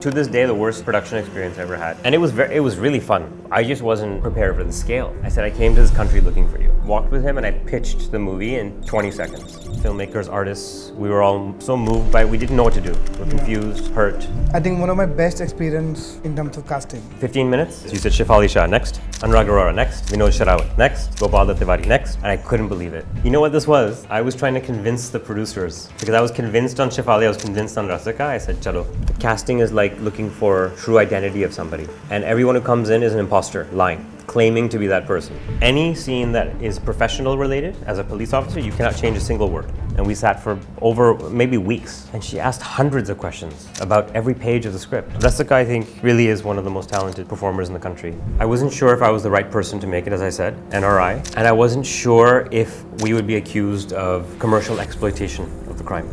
To this day, the worst production experience I ever had. And it was really fun. I just wasn't prepared for the scale. I said, I came to this country looking for you. Walked with him and I pitched the movie in 20 seconds. Filmmakers, artists, we were all so moved by it, we didn't know what to do. We were confused, hurt. I think one of my best experience in terms of casting. 15 minutes. You said Shefali Shah next, Anurag Arora next, Vinod Sharawat next, Gopal Tiwari next, and I couldn't believe it. You know what this was? I was trying to convince the producers because I was convinced on Shefali, I was convinced on Rasika. I said, chalo. Casting is like looking for true identity of somebody. And everyone who comes in is an imposter, lying, claiming to be that person. Any scene that is professional related, as a police officer, you cannot change a single word. And we sat for over maybe weeks. And she asked hundreds of questions about every page of the script. Rasika, I think, really is one of the most talented performers in the country. I wasn't sure if I was the right person to make it, as I said, NRI. And I wasn't sure if we would be accused of commercial exploitation of the crime.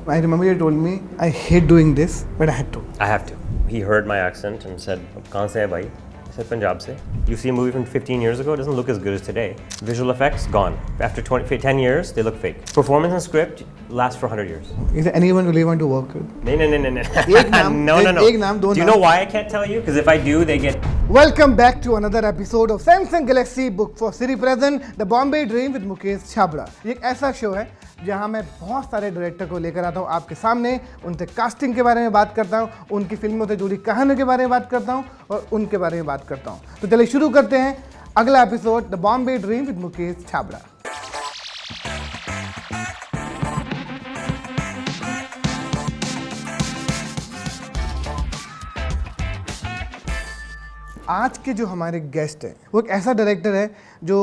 I remember you told me, I hate doing this, but I had to. I have to. He heard my accent and said, "Kahan se hai bhai?" I said, "Punjab se." You see a movie from 15 years ago, it doesn't look as good as today. Visual effects, gone. After 10 years, they look fake. Performance and script lasts for 100 years. Is there anyone you really want to work with? No. No. Do you know why I can't tell you? Because if I do, they get... Welcome back to another episode of Samsung Galaxy Book for Siri Present, The Bombay Dream with Mukesh Chhabra. ये एक ऐसा show है जहां मैं बहुत सारे director को लेकर आता हूं आपके सामने, उनसे कास्टिंग के बारे में बात करता हूं, उनकी फिल्मों से जुड़ी कहानियों के बारे में बात करता हूं और उनके बारे में बात करता हूं। तो चलिए शुरू करते हैं अगला episode the Bombay dream with Mukesh Chhabra. आज के जो हमारे गेस्ट हैं वो एक ऐसा डायरेक्टर है जो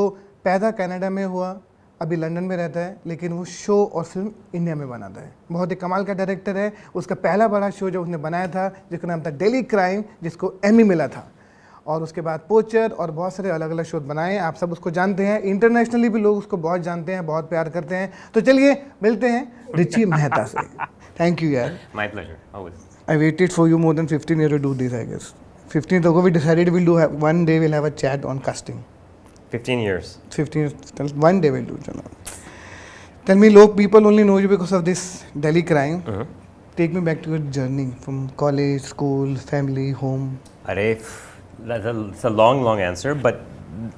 पैदा कनाडा में हुआ, अभी लंदन में रहता है, लेकिन वो शो और फिल्म इंडिया में बनाता है। बहुत ही कमाल का डायरेक्टर है। उसका पहला बड़ा शो जो उसने बनाया था जिसका नाम था डेली क्राइम, जिसको एमी मिला था, और उसके बाद पोचर और बहुत सारे अलग अलग शो बनाए। आप सब उसको जानते हैं, इंटरनेशनली भी लोग उसको बहुत जानते हैं, बहुत प्यार करते हैं। तो चलिए मिलते हैं रिची मेहता से। थैंक यू यार। My pleasure, always. I waited for you more than 15 years to do this, I guess. 15 ago we decided one day we'll have a chat on casting. 15 years. 15, one day we'll do it. Tell me, people only know you because of this Delhi crime. Uh-huh. Take me back to your journey from college, school, family, home. That's a long answer, but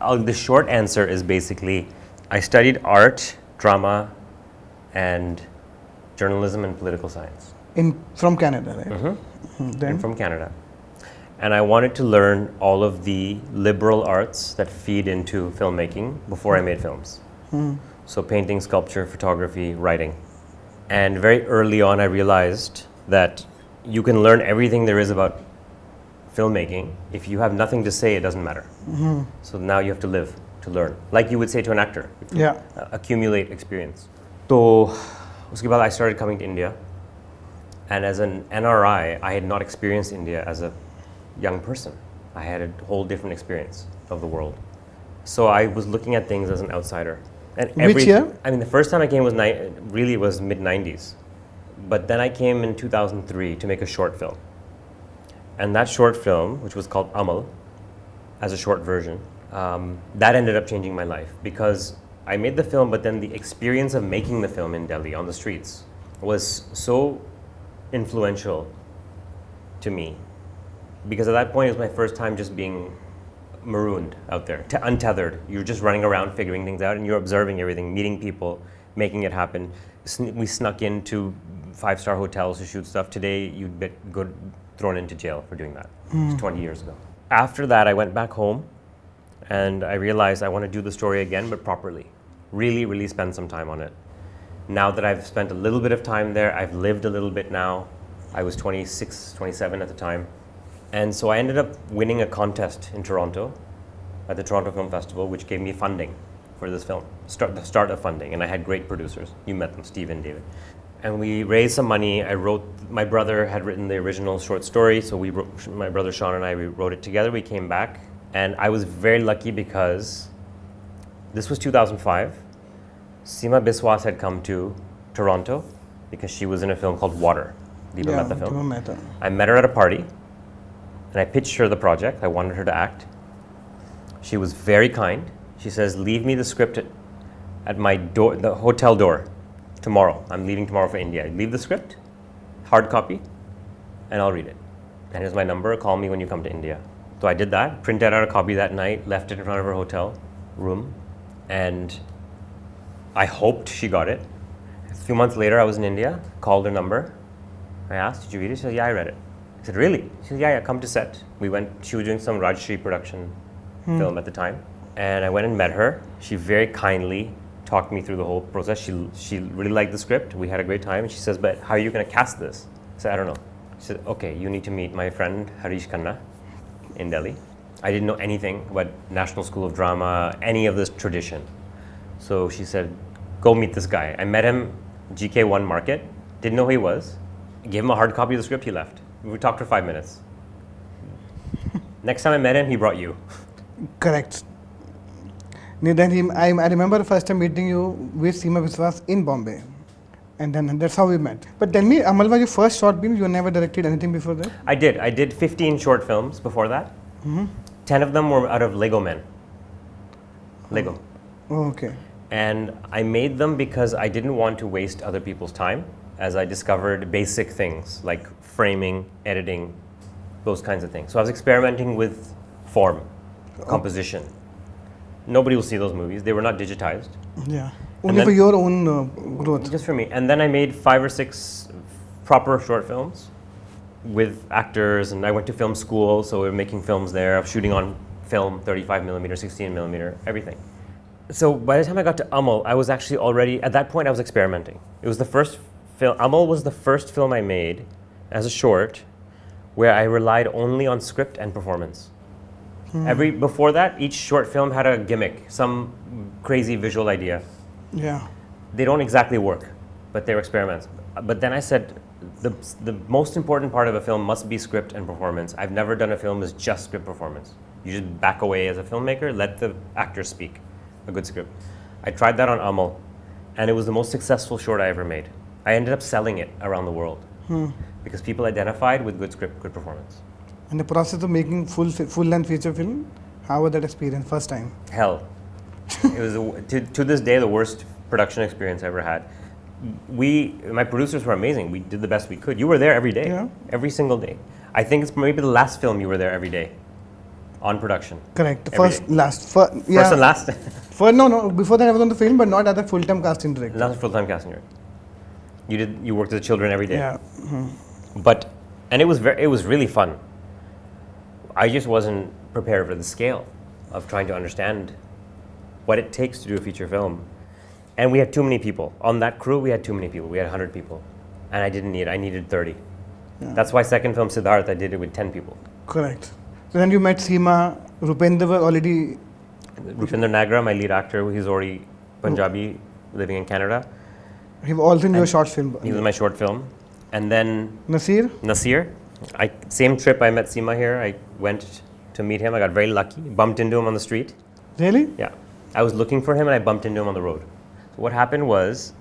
the short answer is basically I studied art, drama, and journalism and political science. From Canada, right? Mm-hmm. Then? I'm from Canada. And I wanted to learn all of the liberal arts that feed into filmmaking before I made films. So painting, sculpture, photography, writing. And very early on I realized that you can learn everything there is about filmmaking. If you have nothing to say, it doesn't matter. So now you have to live to learn. Like you would say to an actor. Yeah. Accumulate experience. So uske baad I started coming to India. And as an NRI, I had not experienced India as a young person. I had a whole different experience of the world. So I was looking at things as an outsider. And Which year? I mean, the first time I came was was mid-90s. But then I came in 2003 to make a short film. And that short film, which was called Amal, as a short version, that ended up changing my life because I made the film, but then the experience of making the film in Delhi on the streets was so influential to me. Because at that point, it was my first time just being marooned out there, untethered. You're just running around figuring things out and you're observing everything, meeting people, making it happen. We snuck into 5-star hotels to shoot stuff. Today, you'd get thrown into jail for doing that. It was 20 years ago. After that, I went back home and I realized I want to do the story again, but properly. Really spend some time on it. Now that I've spent a little bit of time there, I've lived a little bit now. I was 26, 27 at the time. And so I ended up winning a contest in Toronto at the Toronto Film Festival, which gave me funding for this film, the start of funding. And I had great producers. You met them, Steve and David. And we raised some money. My brother had written the original short story, so my brother Sean and I, we wrote it together. We came back, and I was very lucky because this was 2005. Seema Biswas had come to Toronto because she was in a film called Water, Deepa Mehta film. Deepa Mehta. I met her at a party. And I pitched her the project. I wanted her to act. She was very kind. She says, leave me the script at my door, the hotel door tomorrow. I'm leaving tomorrow for India. I leave the script, hard copy, and I'll read it. And here's my number, call me when you come to India. So I did that, printed out a copy that night, left it in front of her hotel room, and I hoped she got it. A few months later, I was in India, called her number. I asked, did you read it? She said, yeah, I read it. I said, really? She said, yeah, come to set. We went, she was doing some Rajshri production film at the time. And I went and met her. She very kindly talked me through the whole process. She really liked the script. We had a great time. And she says, but how are you going to cast this? I said, I don't know. She said, okay, you need to meet my friend Harish Khanna in Delhi. I didn't know anything about National School of Drama, any of this tradition. So she said, go meet this guy. I met him GK1 Market, didn't know who he was. I gave him a hard copy of the script, he left. We talked for 5 minutes. Next time I met him, he brought you. Correct. Then I remember the first time meeting you with Seema Biswas in Bombay. And then that's how we met. But tell me, Amal was your first short film? You never directed anything before that? I did. I did 15 short films before that. 10 of them were out of Lego men. Lego. Oh, okay. And I made them because I didn't want to waste other people's time, as I discovered basic things like framing, editing, those kinds of things. So I was experimenting with form, composition. Nobody will see those movies. They were not digitized. Yeah. Only for your own growth. Just for me. And then I made 5 or 6 proper short films with actors, and I went to film school, so we were making films there, shooting on film, 35 millimeter, 16 millimeter, everything. So by the time I got to Amal, I was actually already, at that point I was experimenting. It was the first film, Amal was the first film I made as a short where I relied only on script and performance. Before that, each short film had a gimmick, some crazy visual idea. Yeah. They don't exactly work, but they're experiments. But then I said, the most important part of a film must be script and performance. I've never done a film as just script performance. You just back away as a filmmaker, let the actor speak. A good script. I tried that on Amal, and it was the most successful short I ever made. I ended up selling it around the world because people identified with good script, good performance. And the process of making full-length feature film, how was that experience first time? Hell. It was, to this day, the worst production experience I ever had. My producers were amazing. We did the best we could. You were there every day, every single day. I think it's maybe the last film you were there every day on production. Correct. First and last. No. Before that I was on the film, but not as a full-time casting director. Not a full-time casting director. You worked with the children every day. Yeah. But, and it was really fun. I just wasn't prepared for the scale of trying to understand what it takes to do a feature film. And we had too many people. On that crew, we had too many people. We had 100 people. And I needed 30. Yeah. That's why second film, Siddharth, I did it with 10 people. Correct. So then you met Seema, Rupendra was already... Rupendra Nagra, my lead actor, he's already Punjabi, living in Canada. He was also in your short film. He was in my short film. And then... Nasir. Same trip I met Seema here. I went to meet him. I got very lucky. Bumped into him on the street. Really? Yeah. I was looking for him and I bumped into him on the road. So what happened was,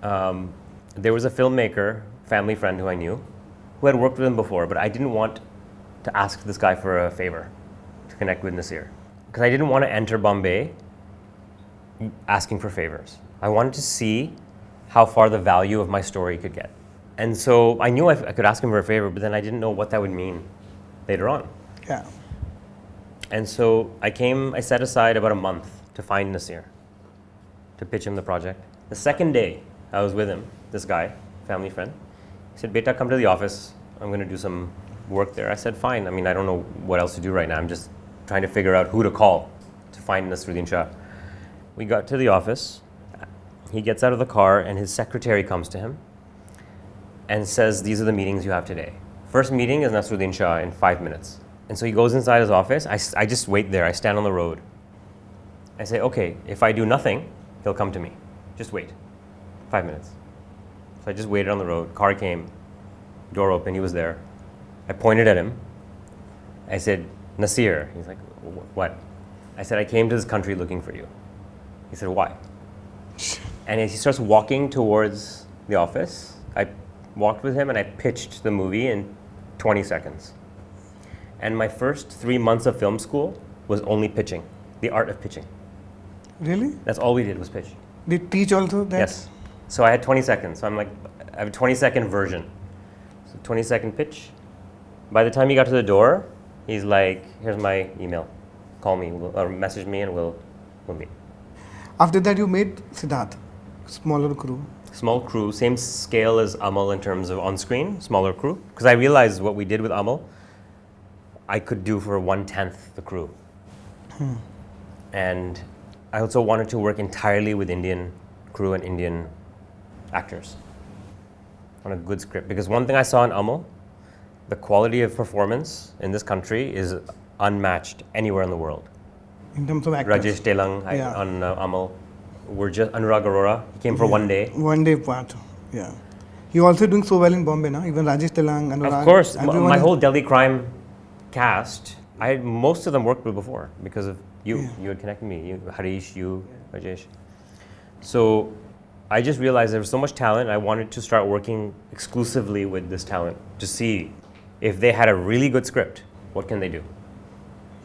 there was a filmmaker, family friend who I knew, who had worked with him before, but I didn't want to ask this guy for a favor to connect with Nasir. Because I didn't want to enter Bombay asking for favors. I wanted to see how far the value of my story could get. And so I knew I could ask him for a favor, but then I didn't know what that would mean later on. Yeah. And so I set aside about a month to find Nasir, to pitch him the project. The second day I was with him, this guy, family friend, he said, Beta, come to the office. I'm going to do some work there. I said, fine. I mean, I don't know what else to do right now. I'm just trying to figure out who to call to find Naseeruddin Shah. We got to the office. He gets out of the car and his secretary comes to him and says, these are the meetings you have today. First meeting is Naseeruddin Shah in 5 minutes. And so he goes inside his office. I just wait there. I stand on the road. I say, okay, if I do nothing, he'll come to me. Just wait. 5 minutes. So I just waited on the road. Car came. Door opened. He was there. I pointed at him. I said, Nasir. He's like, what? I said, I came to this country looking for you. He said, why? And he starts walking towards the office. I walked with him and I pitched the movie in 20 seconds. And my first 3 months of film school was only pitching, the art of pitching. Really? That's all we did was pitch. Did you teach also that? Yes. So I had 20 seconds. So I'm like, I have a 20-second version. So 20-second pitch. By the time he got to the door, he's like, here's my email. Call me or message me and we'll meet. After that, you made Siddharth, smaller crew. Small crew, same scale as Amal in terms of on-screen, smaller crew. Because I realized what we did with Amal, I could do for 1/10 the crew. And I also wanted to work entirely with Indian crew and Indian actors on a good script. Because one thing I saw in Amal, the quality of performance in this country is unmatched anywhere in the world. In terms of actors. Rajesh Telang on Amal. We're just Anurag Arora. He came for one day. One day part. Yeah. You're also doing so well in Bombay now. Even Rajesh Telang, Anurag. Of course, my whole Delhi crime cast, most of them worked with before because of you. Yeah. You had connected me. You, Harish, you, Rajesh. So I just realized there was so much talent. I wanted to start working exclusively with this talent to see if they had a really good script, what can they do?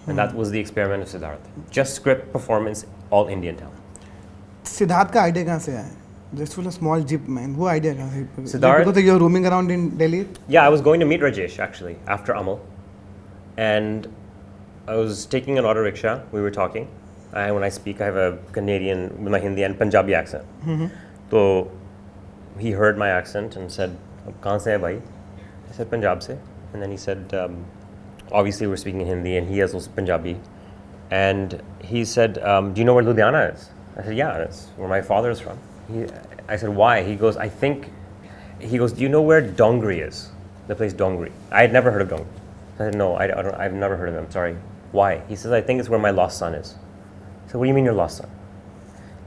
And that was the experiment of Siddharth. Just script, performance, all Indian talent. Siddharth का idea कहाँ से आया? Just for a small jeep man. वो idea कहाँ से? Siddharth? Because you're roaming around in Delhi. Yeah, I was going to meet Rajesh actually after Amal, and I was taking an auto rickshaw. We were talking. When I speak, I have a Canadian with my Hindi and Punjabi accent. So he heard my accent and said, "कहाँ से है भाई?" I said, "Punjab se." And then he said, obviously we're speaking in Hindi, and he is also Punjabi. And he said, "Do you know where Ludhiana is?" I said, "Yeah, that's where my father is from." I said, "Why?" He goes, "Do you know where Dongri is? The place Dongri." I had never heard of Dongri. I said, "No, I've never heard of him, sorry." "Why?" He says, "I think it's where my lost son is." I said, "What do you mean your lost son?"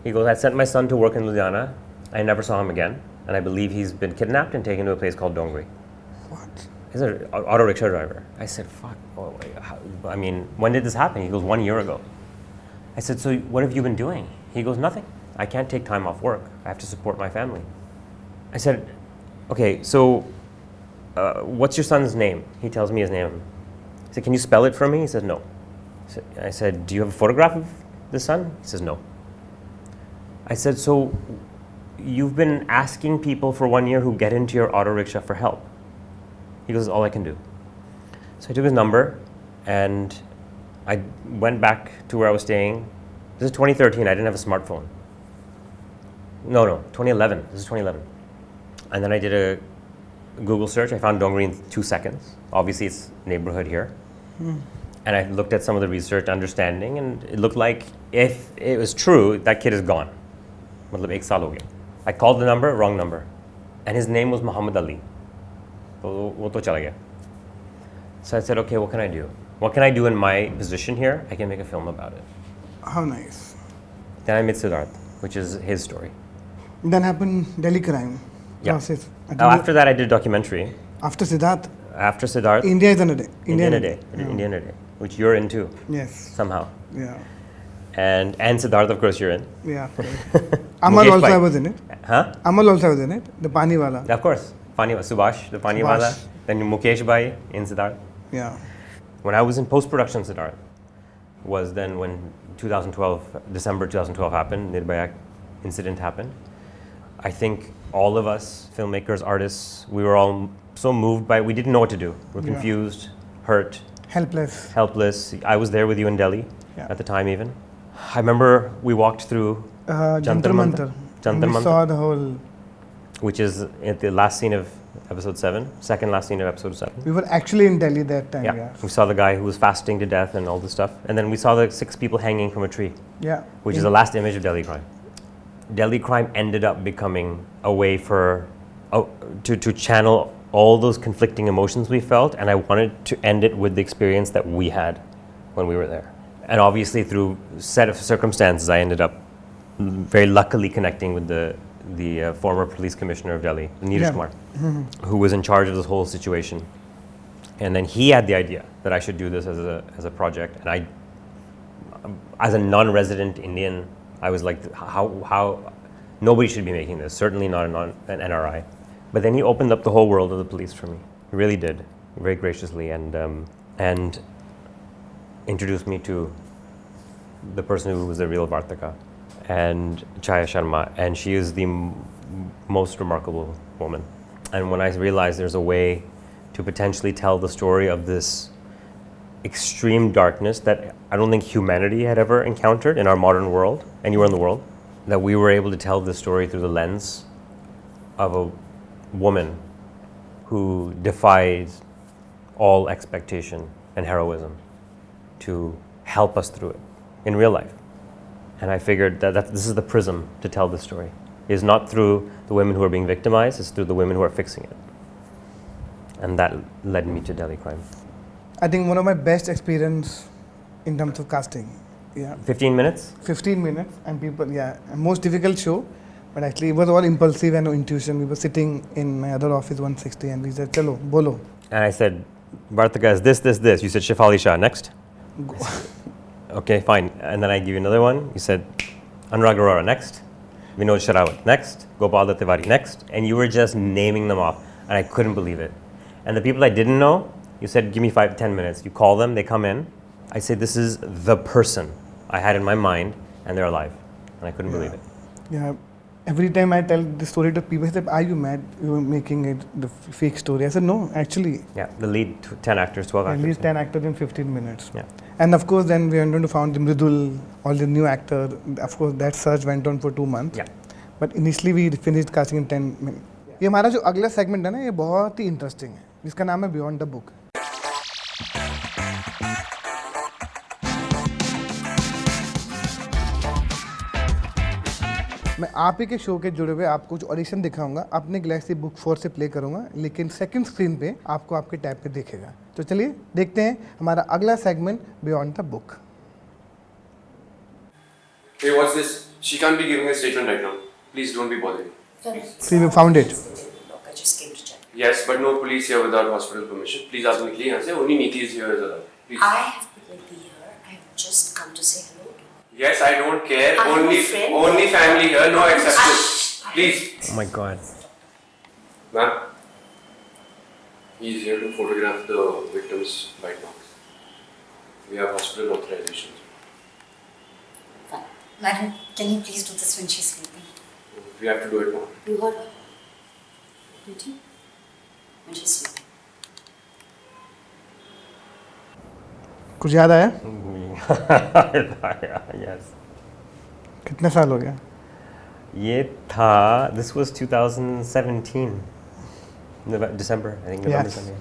He goes, "I sent my son to work in Ludhiana. I never saw him again. And I believe he's been kidnapped and taken to a place called Dongri." What? He's an auto rickshaw driver. I said, "Fuck, I mean, when did this happen?" He goes, "1 year ago." I said, "So what have you been doing?" He goes, "Nothing. I can't take time off work. I have to support my family." I said, "Okay, so what's your son's name?" He tells me his name. I said, "Can you spell it for me?" He said, "No." I said, "Do you have a photograph of the son?" He says, "No." I said, "So you've been asking people for 1 year who get into your auto rickshaw for help?" He goes, "All I can do." So I took his number and I went back to where I was staying. This is 2013. I didn't have a smartphone. No, 2011. This is 2011. And then I did a Google search. I found Dongri in 2 seconds. Obviously, it's neighborhood here. And I looked at some of the research understanding, and it looked like if it was true, that kid is gone. Matlab, 1 saal ho gaya. I called the number, wrong number. And his name was Muhammad Ali. So, wo to chala gaya. So I said, okay, what can I do? What can I do in my position here? I can make a film about it. How nice. Then I met Siddharth, which is his story. Then happened Delhi crime. Yeah. Process. After that, I did a documentary. After Siddharth, After Siddharth, India is another day. Indian a Day. Yeah. Indian a Day, which you're in too, Yes. somehow. Yeah. And Siddharth, of course, you're in. Yeah. Amal Mukesh also bhai. I was in it. Huh? Amal also was in it. The Pani wala. Of course. Subhash, the Pani wala. Then Mukesh bhai in Siddharth. Yeah. When I was in post-production, Siddharth was then when December 2012 happened, Nirbhaya incident happened. I think all of us, filmmakers, artists, we were all so moved by it. We didn't know what to do. We're confused, hurt, helpless. I was there with you in Delhi at the time even. I remember we walked through Jantar Mantar. We saw the whole... Which is at the last scene of episode 7, second last scene of episode 7. We were actually in Delhi that time. Yeah. We saw the guy who was fasting to death and all this stuff. And then we saw the 6 people hanging from a tree. Yeah. Which is the last image of Delhi crime. Delhi crime ended up becoming a way for to channel all those conflicting emotions we felt, and I wanted to end it with the experience that we had when we were there. And obviously through set of circumstances, I ended up very luckily connecting with the former police commissioner of Delhi, Neeraj Kumar, who was in charge of this whole situation. And then he had the idea that I should do this as a project, and I, as a non-resident Indian, I was like, how nobody should be making this, certainly not an NRI. But then he opened up the whole world of the police for me. He really did, very graciously, and introduced me to the person who was the real Vartaka, and Chaya Sharma, and she is the most remarkable woman. And when I realized there's a way to potentially tell the story of this extreme darkness that I don't think humanity had ever encountered in our modern world, anywhere in the world, that we were able to tell this story through the lens of a woman who defies all expectation and heroism to help us through it in real life. And I figured that this is the prism to tell this story. It's not through the women who are being victimized, it's through the women who are fixing it. And that led me to Delhi Crime. I think one of my best experience in terms of casting. Yeah. 15 minutes? 15 minutes and people, yeah, most difficult show, but actually it was all impulsive and no intuition. We were sitting in my other office 160 and we said, chalo, bolo. And I said, Bartika is this. You said Shefali Shah, next? Okay, fine. And then I give you another one. You said Anurag Arora, next. Vinod Sharawat, next. Gopal Tiwari, next. And you were just naming them off. And I couldn't believe it. And the people I didn't know, you said, give me 5-10 minutes. You call them, they come in. I say, this is the person I had in my mind, and they're alive. And I couldn't believe it. Yeah. Every time I tell the story to people, they say, are you mad? You're making it the fake story. I said, no, actually. Yeah, the lead 10 actors, 12 actors. At least 10 actors in 15 minutes. Yeah. And of course, then we went on to found the Mridul, all the new actors. Of course, that search went on for 2 months. Yeah. But initially, we finished casting in 10 minutes. ये हमारा जो अगला segment है ना, ये बहुत ही interesting है, जिसका नाम है बियॉन्ड द बुक. मैं आप ही के शो के जुड़े हुए आपको कुछ ऑडिशन दिखाऊंगा, अपने गैलेक्सी बुक 4 से प्ले करूंगा, लेकिन सेकंड स्क्रीन पे आपको आपके टैब पे दिखेगा. तो चलिए देखते हैं हमारा अगला segment beyond the book. Hey, what's this? She can't be giving a statement right now. Please don't be bothering. See, we found it. Look, I just came to check. Yes, but no police here without hospital permission. Please ask Nikki यहाँ से. Only Niti is here as allowed. Please. I have put Nikki here. I have just come to say hello to her. Yes, I don't care. I'm Only your friend. only family here. No exceptions. Please. Oh my God. Ma'am, he's here to photograph the victim's bite marks. We have hospital authorization. Fine. Madam, can you please do this when she's sleeping? We have to do it now. You heard her. Did you? When she's sleeping. कुछ याद आया? Yes. कितने साल हो गया? ये था, this was 2017. December, I think November, Yes. December.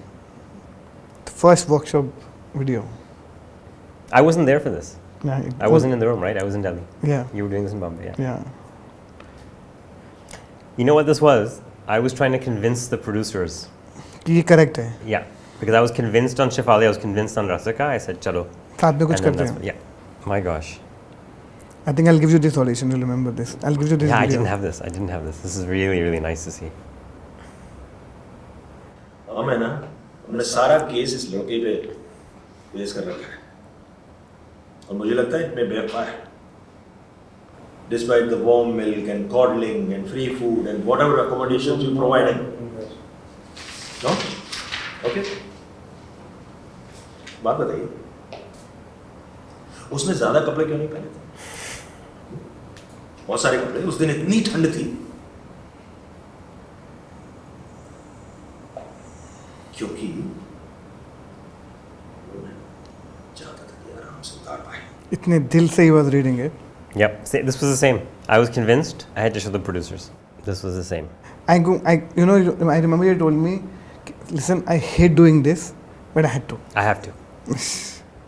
The first workshop video. I wasn't there for this. Yeah, I wasn't in the room, right? I was in Delhi. Yeah. You were doing this in Bombay, yeah. Yeah. You know what this was? I was trying to convince the producers. कि ये correct है. Yeah. Because I was convinced on Shefali, I was convinced on Rasika. I said, chalo. साथ में कुछ And then करते that's हैं. what- yeah. My gosh. I think I'll give you this audition. You'll remember this. I'll give you this Yeah, I video. didn't have this. I didn't have this. This is really, really nice to see. हम है ना, हमने सारा case इस लड़के पे base कर रखा है और मुझे लगता है इसमें बेवफा है. Despite the warm milk and coddling and free food and whatever accommodations you provided. No? Okay. बात बताइए. उसने ज़्यादा कपड़े क्यों नहीं पहने थे? बहुत सारे कपड़े. उस दिन इतनी ठंड थी. क्योंकि चाहता था कि आराम से उतार पाए. इतने दिल से he was reading it. Yep. This was the same. I was convinced. I had to show the producers. This was the same. I remember you told me, listen, I hate doing this, but I had to. I have to.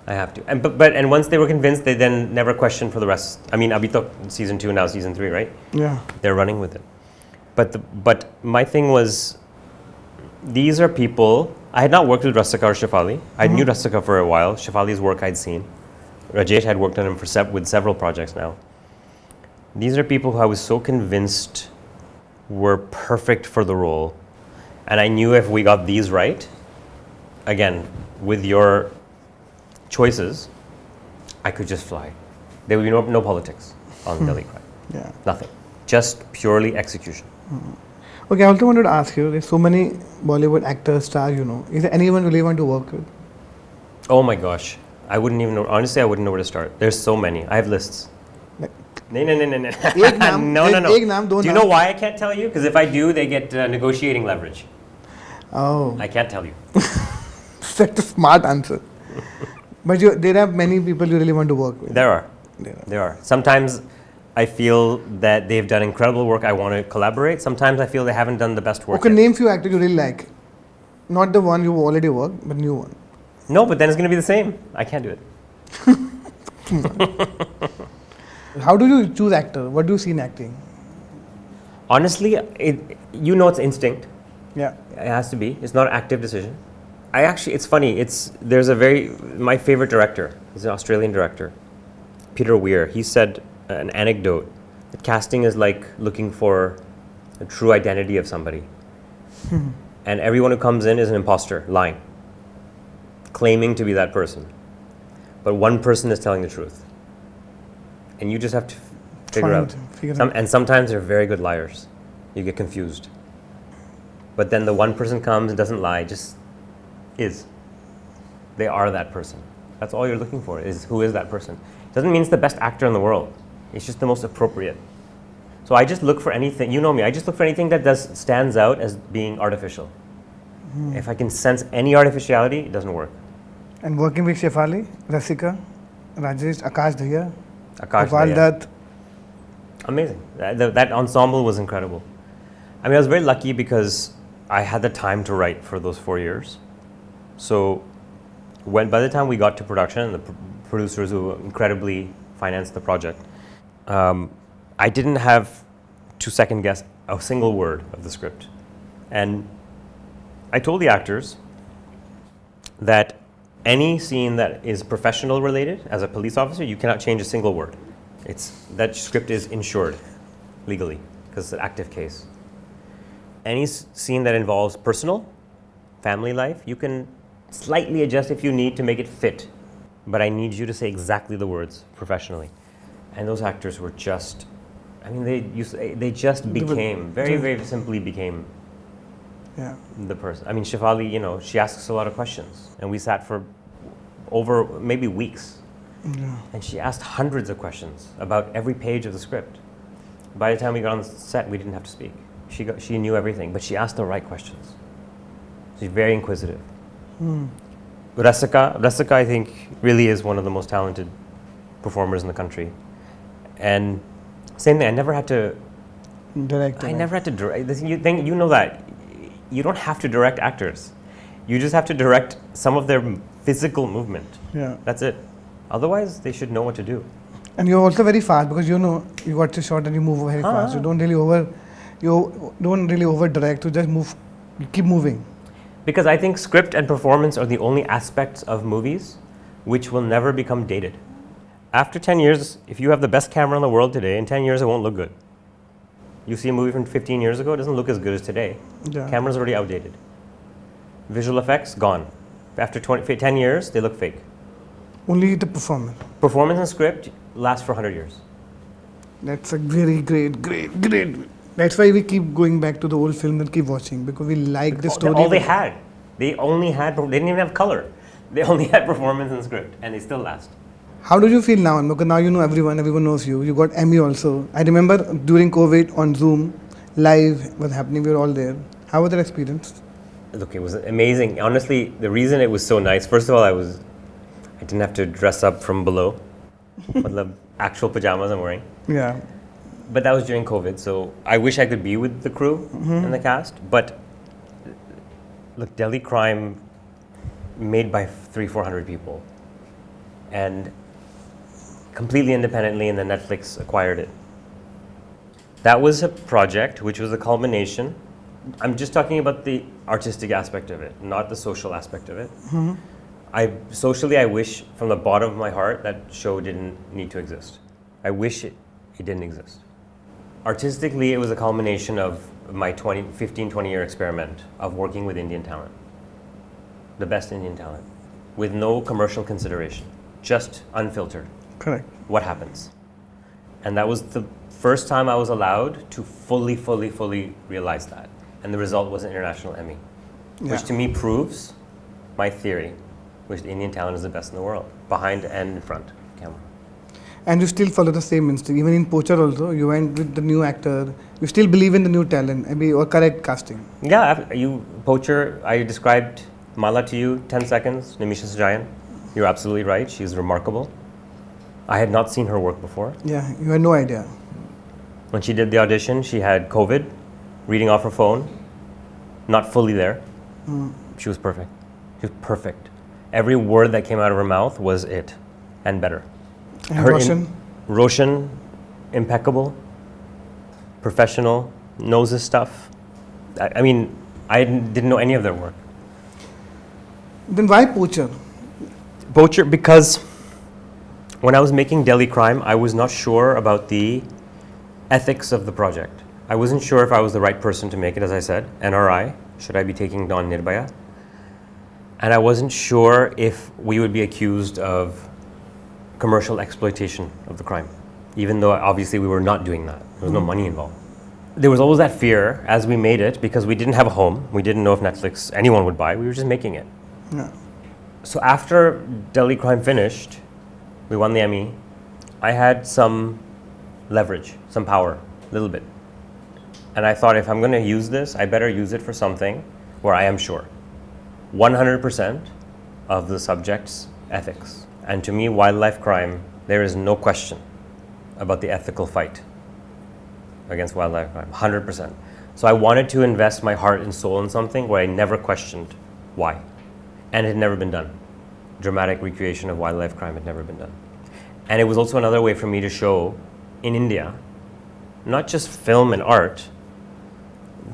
I have to. And once they were convinced, they then never questioned for the rest. I mean, abhi tak season 2, now season 3, right? Yeah. They're running with it. But my thing was, these are people. I had not worked with Rasika or Shefali. I knew Rasika for a while. Shefali's work I'd seen. Rajesh had worked on him with several projects now. These are people who I was so convinced were perfect for the role. And I knew if we got these right, again, with your choices, I could just fly. There would be no politics on Delhi Crime. Yeah. Nothing. Just purely execution. Okay, I also wanted to ask you, there's so many Bollywood actors, stars, you know. Is there anyone you really want to work with? Oh my gosh. I wouldn't even know. Honestly, I wouldn't know where to start. There's so many. I have lists. Like, No. एक नाम No. एक नाम दो Do you नाम know why I can't tell you? Because if I do, they get negotiating leverage. Oh, I can't tell you. such a smart answer. But there are many people you really want to work with. There are. Sometimes I feel that they've done incredible work. I want to collaborate. Sometimes I feel they haven't done the best work. Okay, yet. name few actors you really like. Not the one you already worked, but new one. No, but then it's going to be the same. I can't do it. How do you choose actor? What do you see in acting? Honestly, it's instinct. Yeah. It has to be. It's not an active decision. It's funny. My favorite director is an Australian director, Peter Weir. He said an anecdote that casting is like looking for a true identity of somebody. And everyone who comes in is an imposter, lying, claiming to be that person. But one person is telling the truth. And you just have to figure out. And sometimes they're very good liars. You get confused. But then the one person comes and doesn't lie, just is. They are that person. That's all you're looking for, is who is that person. Doesn't mean it's the best actor in the world. It's just the most appropriate. So I just look for anything, you know me, I just look for anything that stands out as being artificial. If I can sense any artificiality, it doesn't work. And working with Shefali, Rasika, Rajesh, Akash Dhaya, Akash Gopal Dhaya. Dutt. Amazing. That ensemble was incredible. I mean, I was very lucky because I had the time to write for those 4 years. So by the time we got to production, and the producers who incredibly financed the project, I didn't have to second guess a single word of the script. And I told the actors that any scene that is professional related, as a police officer, you cannot change a single word. That script is insured legally because it's an active case. Any scene that involves personal, family life, you can slightly adjust if you need to make it fit. But I need you to say exactly the words professionally. And those actors were just, I mean, they just became, very, very simply became the person. I mean, Shefali, she asks a lot of questions. And we sat for over maybe weeks. Yeah. And she asked hundreds of questions about every page of the script. By the time we got on the set, we didn't have to speak. She knew everything, but she asked the right questions. She's very inquisitive. Rasika, I think, really is one of the most talented performers in the country. And same thing, I never had to direct. You know that. You don't have to direct actors. You just have to direct some of their physical movement. Yeah. That's it. Otherwise, they should know what to do. And you're also very fast because you got your shot and you move very fast. You don't really over direct. You just move. You keep moving. Because I think script and performance are the only aspects of movies which will never become dated. After 10 years, if you have the best camera in the world today, in 10 years it won't look good. You see a movie from 15 years ago, it doesn't look as good as today. Yeah. Camera's already outdated. Visual effects, gone. After 10 years, they look fake. Only the performance. Performance and script last for 100 years. That's a very great. That's why we keep going back to the old film and keep watching, because we like the story. All they had. They didn't even have color. They only had performance and script, and they still last. How do you feel now? Because now you know everyone knows you. You got Emmy also. I remember during COVID on Zoom, live was happening, we were all there. How was that experience? Look, it was amazing. Honestly, the reason it was so nice, first of all, I didn't have to dress up from below. The actual pajamas I'm wearing. Yeah. But that was during COVID, so I wish I could be with the crew and the cast. But look, Delhi Crime, made by 300-400 people, and completely independently, and then Netflix acquired it. That was a project which was a culmination. I'm just talking about the artistic aspect of it, not the social aspect of it. Socially, I wish from the bottom of my heart that show didn't need to exist. I wish it didn't exist. Artistically, it was a culmination of my 15-20-year experiment of working with Indian talent. The best Indian talent. With no commercial consideration. Just unfiltered. Correct. What happens? And that was the first time I was allowed to fully realize that. And the result was an international Emmy. Yeah. Which to me proves my theory, which Indian talent is the best in the world. Behind and in front camera. And you still follow the same instinct. Even in Poacher also, you went with the new actor. You still believe in the new talent, maybe, or correct casting. Yeah, Poacher, I described Mala to you, 10 seconds, Nimisha Sajayan. You're absolutely right, she's remarkable. I had not seen her work before. Yeah, you had no idea. When she did the audition, she had COVID, reading off her phone, not fully there. She was perfect. She was perfect. Every word that came out of her mouth was it, and better. And Roshan? Roshan, impeccable, professional, knows his stuff. I mean, I didn't know any of their work. Then why Poacher? Poacher, because when I was making Delhi Crime, I was not sure about the ethics of the project. I wasn't sure if I was the right person to make it, as I said. NRI, should I be taking Don Nirbhaya? And I wasn't sure if we would be accused of commercial exploitation of the crime, even though obviously we were not doing that. There was no money involved. There was always that fear as we made it, because we didn't have a home. We didn't know if Netflix, anyone would buy. We were just making it. Yeah. So after Delhi Crime finished, we won the Emmy. I had some leverage, some power, a little bit. And I thought, if I'm going to use this, I better use it for something where I am sure. 100% of the subject's ethics. And to me, wildlife crime, there is no question about the ethical fight against wildlife crime, 100%. So I wanted to invest my heart and soul in something where I never questioned why. And it had never been done. Dramatic recreation of wildlife crime had never been done. And it was also another way for me to show in India, not just film and art,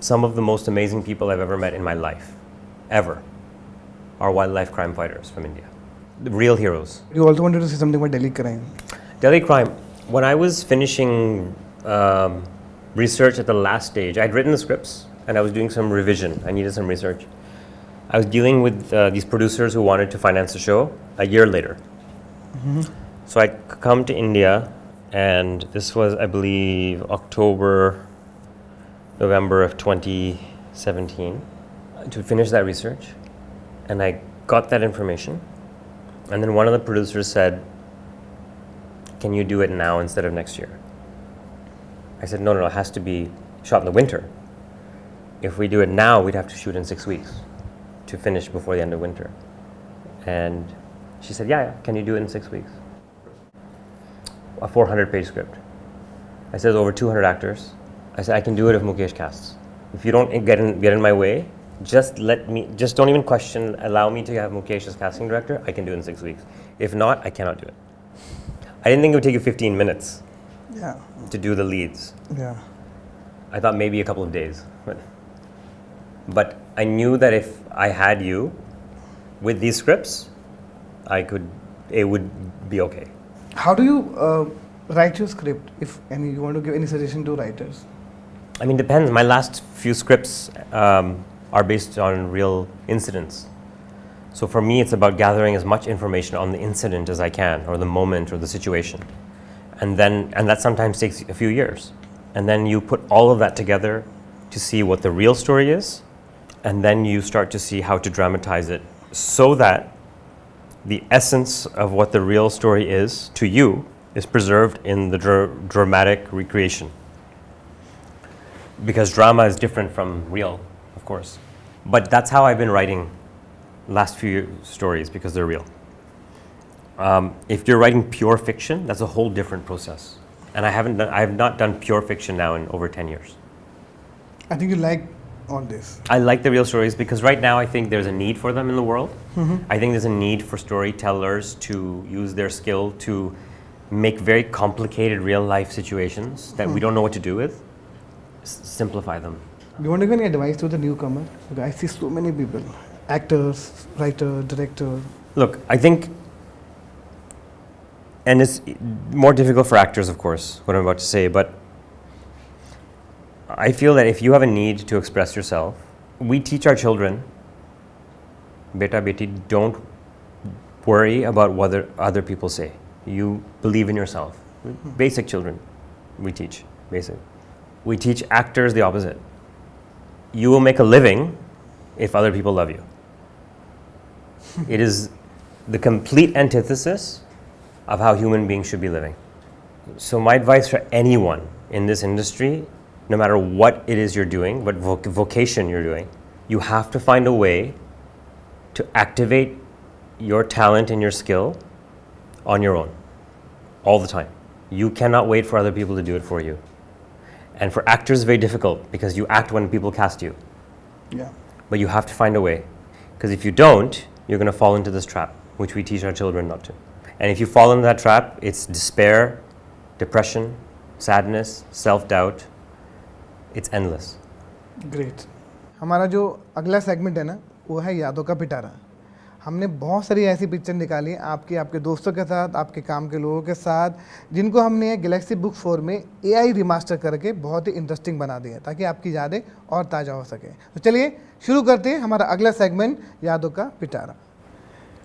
some of the most amazing people I've ever met in my life, ever, are wildlife crime fighters from India. The real heroes. You also wanted to say something about Delhi Crime. Delhi Crime, when I was finishing research at the last stage, I'd written the scripts and I was doing some revision. I needed some research. I was dealing with these producers who wanted to finance the show a year later. So I come to India, and this was, I believe, November of 2017, to finish that research. And I got that information. And then one of the producers said, "Can you do it now instead of next year?" I said, no, it has to be shot in the winter. If we do it now, we'd have to shoot in 6 weeks to finish before the end of winter. And she said, yeah, can you do it in 6 weeks? A 400-page script. I said, over 200 actors. I said, I can do it if Mukesh casts. If you don't get in my way, just don't even question, allow me to have Mukesh as casting director, I can do it in 6 weeks. If not, I cannot do it. I didn't think it would take you 15 minutes to do the leads. Yeah. I thought maybe a couple of days. But I knew that if I had you with these scripts, it would be okay. How do you write your script, if any, you want to give any suggestion to writers? I mean, depends. My last few scripts are based on real incidents. So for me, it's about gathering as much information on the incident as I can, or the moment, or the situation. And that sometimes takes a few years. And then you put all of that together to see what the real story is, and then you start to see how to dramatize it so that the essence of what the real story is to you is preserved in the dramatic recreation. Because drama is different from real, of course. But that's how I've been writing last few stories, because they're real. If you're writing pure fiction, that's a whole different process. And I have not done pure fiction now in over 10 years. I think you like all this. I like the real stories because right now I think there's a need for them in the world. I think there's a need for storytellers to use their skill to make very complicated real life situations that we don't know what to do with, simplify them. Do you want to give any advice to the newcomer? Because I see so many people, actors, writer, director. Look, I think, and it's more difficult for actors, of course, what I'm about to say, but I feel that if you have a need to express yourself, we teach our children, beta, beti, don't worry about what other people say. You believe in yourself. Basic children, we teach, basic. We teach actors the opposite. You will make a living if other people love you. It is the complete antithesis of how human beings should be living. So my advice for anyone in this industry, no matter what it is you're doing, what vocation you're doing, you have to find a way to activate your talent and your skill on your own, all the time. You cannot wait for other people to do it for you. And for actors, it's very difficult because you act when people cast you. Yeah. But you have to find a way. Because if you don't, you're going to fall into this trap, which we teach our children not to. And if you fall into that trap, it's despair, depression, sadness, self-doubt. It's endless. Great. हमारा जो अगला segment है ना, वो है यादों का पिटारा. हमने बहुत सारी ऐसी पिक्चर निकाली आपके दोस्तों के साथ, आपके काम के लोगों के साथ, जिनको हमने गैलेक्सी बुक 4 में AI रिमास्टर करके बहुत ही इंटरेस्टिंग बना दिया ताकि आपकी यादें और ताज़ा हो सके. तो चलिए शुरू करते हैं हमारा अगला सेगमेंट, यादों का पिटारा.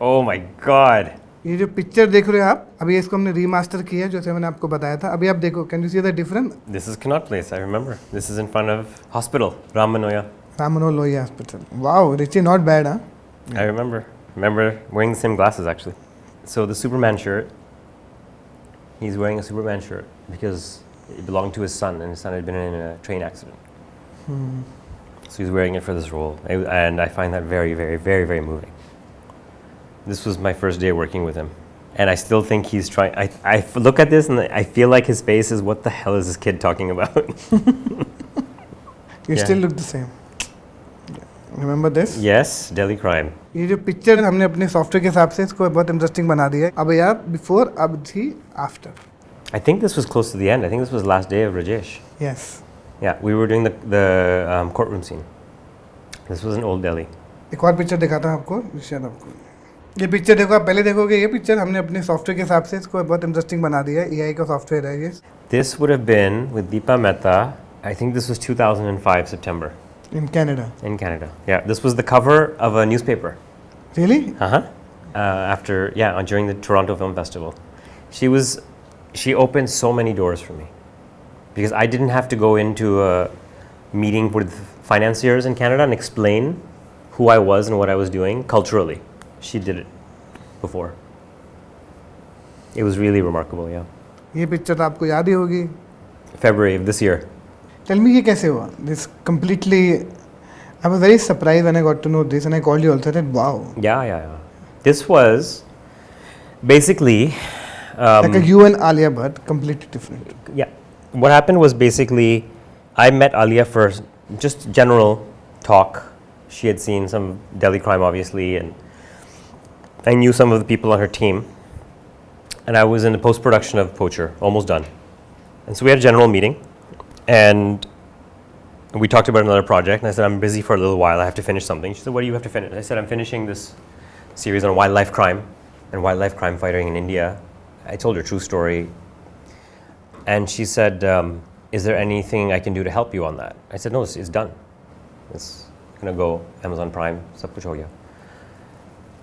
Oh my God. ये जो पिक्चर देख रहे हो आप, अभी इसको हमने रीमास्टर किया है, जैसे मैंने आपको बताया था. अभी आप देखो, can you see the difference? This is Connaught Place, I remember. This is in front of hospital, Ram Manoia. Ram Manohar Lohia Hospital. Wow, Richie, not bad, huh? I remember wearing the same glasses actually. So the Superman shirt, he's wearing a Superman shirt because it belonged to his son, and his son had been in a train accident. So he's wearing it for this role, and I find that very, very, very, very moving. This was my first day working with him, and I still think he's trying. I look at this and I feel like his face is, what the hell is this kid talking about? You Yeah. still look the same. Remember this? Yes, Delhi crime. ये जो picture हमने अपने software के हिसाब से इसको बहुत interesting बना दिया है. अब यार बिफोर, अब थी after. I think this was close to the end. I think this was the last day of Rajesh. Yes. Yeah, we were doing the courtroom scene. This was in Old Delhi. एक और picture दिखाता हूँ आपको, शायद आपको ये picture देखो. आप पहले देखोगे ये पिक्चर हमने अपने सॉफ्टवेयर के हिसाब से इसको बहुत इंटरेस्टिंग बना दिया है. AI का सॉफ्टवेयर है ये. This would have been with Deepa Mehta. I think this was 2005 September in Canada. in Canada. Yeah, this was the cover of a newspaper. Really? During the Toronto Film Festival. She opened so many doors for me because I didn't have to go into a meeting with financiers in Canada and explain who I was and what I was doing culturally. She did it before. It was really remarkable, yeah. ये picture तो आपको याद ही होगी. February of this year. Tell me ये कैसे हुआ? This completely, I was very surprised when I got to know this and I called you also. I said, wow. Yeah. This was basically Like a you and Alia Bhatt, completely different. yeah. What happened was basically I met Alia for just general talk. She had seen some Delhi crime, obviously, and I knew some of the people on her team. And I was in the post-production of Poacher, almost done. And so we had a general meeting, and we talked about another project. And I said, I'm busy for a little while. I have to finish something. She said, what do you have to finish? I said, I'm finishing this series on wildlife crime and wildlife crime fighting in India. I told her a true story. And she said, is there anything I can do to help you on that? I said, no, it's done. It's going to go Amazon Prime, sab kuch ho gaya.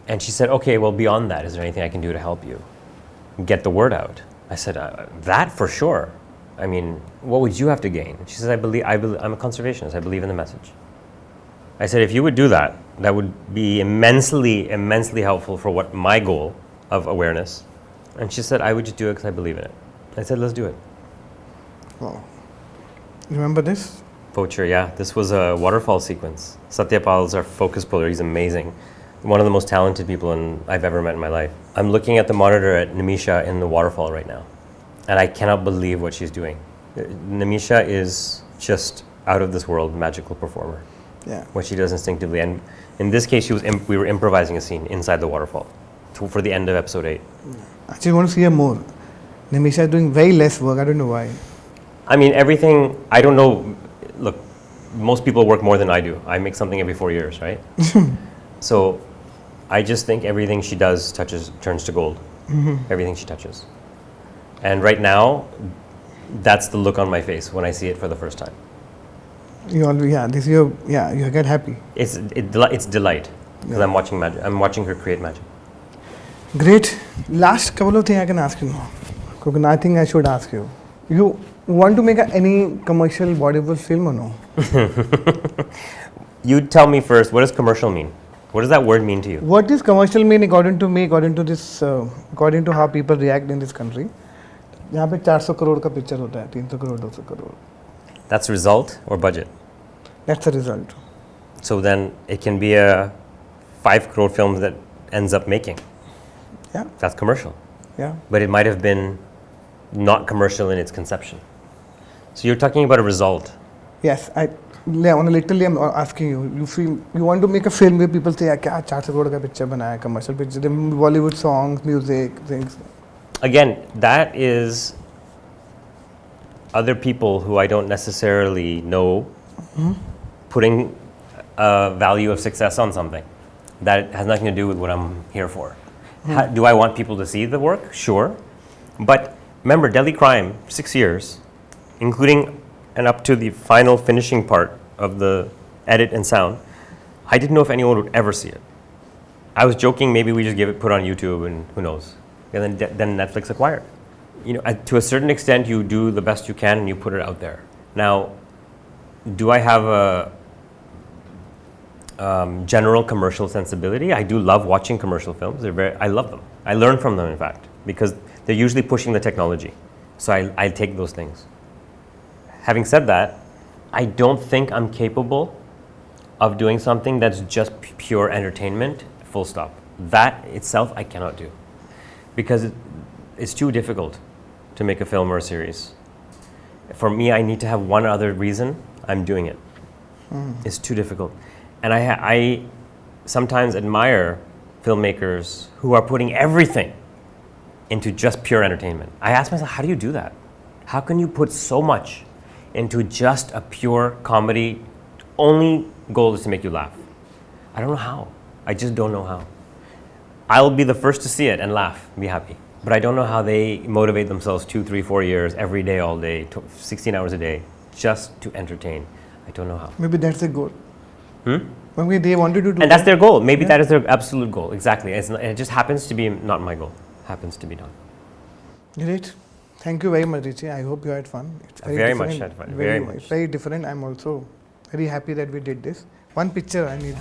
And she said, okay, well, beyond that, is there anything I can do to help you get the word out? I said, that for sure. I mean, what would you have to gain? She said, I'm a conservationist. I believe in the message. I said, if you would do that, that would be immensely, immensely helpful for what my goal of awareness. And she said, I would just do it because I believe in it. I said, let's do it. Wow. Remember this? Poacher, yeah. This was a waterfall sequence. Satyapal's our focus puller. He's amazing. One of the most talented people I've ever met in my life. I'm looking at the monitor at Nimisha in the waterfall right now. And I cannot believe what she's doing. Nimisha is just out of this world magical performer. Yeah. What she does instinctively. And in this case, we were improvising a scene inside the waterfall for the end of episode 8. I just want to see her more. Nimisha is doing very less work. I don't know why. I mean, everything, I don't know. Look, most people work more than I do. I make something every 4 years, right? So I just think everything she does turns to gold. Everything she touches. And right now, that's the look on my face when I see it for the first time. You get happy. It's delight because I'm watching magic. I'm watching her create magic. Great. Last couple of things I can ask you now. Because I think I should ask you. You want to make any commercial Bollywood film or no? You tell me first, what does commercial mean? What does that word mean to you? What does commercial mean according to me, according to how people react in this country? यहाँ पे 400 करोड़ का picture होता है, 300 crore, 200 crore. That's result or budget? That's the result. So then it can be a 5 crore film that ends up making. Yeah, That's commercial. yeah. But it might have been not commercial in its conception. So you're talking about a result. Yes, literally I'm asking you. You want to make a film where people say, क्या 400 करोड़ का picture बनाया, commercial picture, Bollywood songs, music, things. Again, that is other people who I don't necessarily know putting a value of success on something. That has nothing to do with what I'm here for. Do I want people to see the work? Sure. But remember, Delhi Crime, 6 years, including and up to the final finishing part of the edit and sound, I didn't know if anyone would ever see it. I was joking, maybe we just put it on YouTube and who knows. And then Netflix acquired. You know, to a certain extent, you do the best you can and you put it out there. Now, do I have a general commercial sensibility? I do love watching commercial films. I love them. I learn from them, in fact, because they're usually pushing the technology. So I take those things. Having said that, I don't think I'm capable of doing something that's just pure entertainment, full stop. That itself, I cannot do. Because it's too difficult to make a film or a series. For me, I need to have one other reason I'm doing it. It's too difficult. And I sometimes admire filmmakers who are putting everything into just pure entertainment. I ask myself, how do you do that? How can you put so much into just a pure comedy? Only goal is to make you laugh. I don't know how. I just don't know how. I'll be the first to see it and laugh, be happy. But I don't know how they motivate themselves 2, 3, 4 years, every day, all day, 16 hours a day, just to entertain. I don't know how. Maybe that's the goal. Maybe they wanted to do And that's their goal. Maybe that is their absolute goal. Exactly. It just happens to be not my goal. Happens to be done. Great. Thank you very much, Richie. I hope you had fun. It's Very much different. had fun. Very much. Very different. I'm also very happy that we did this. One picture I need.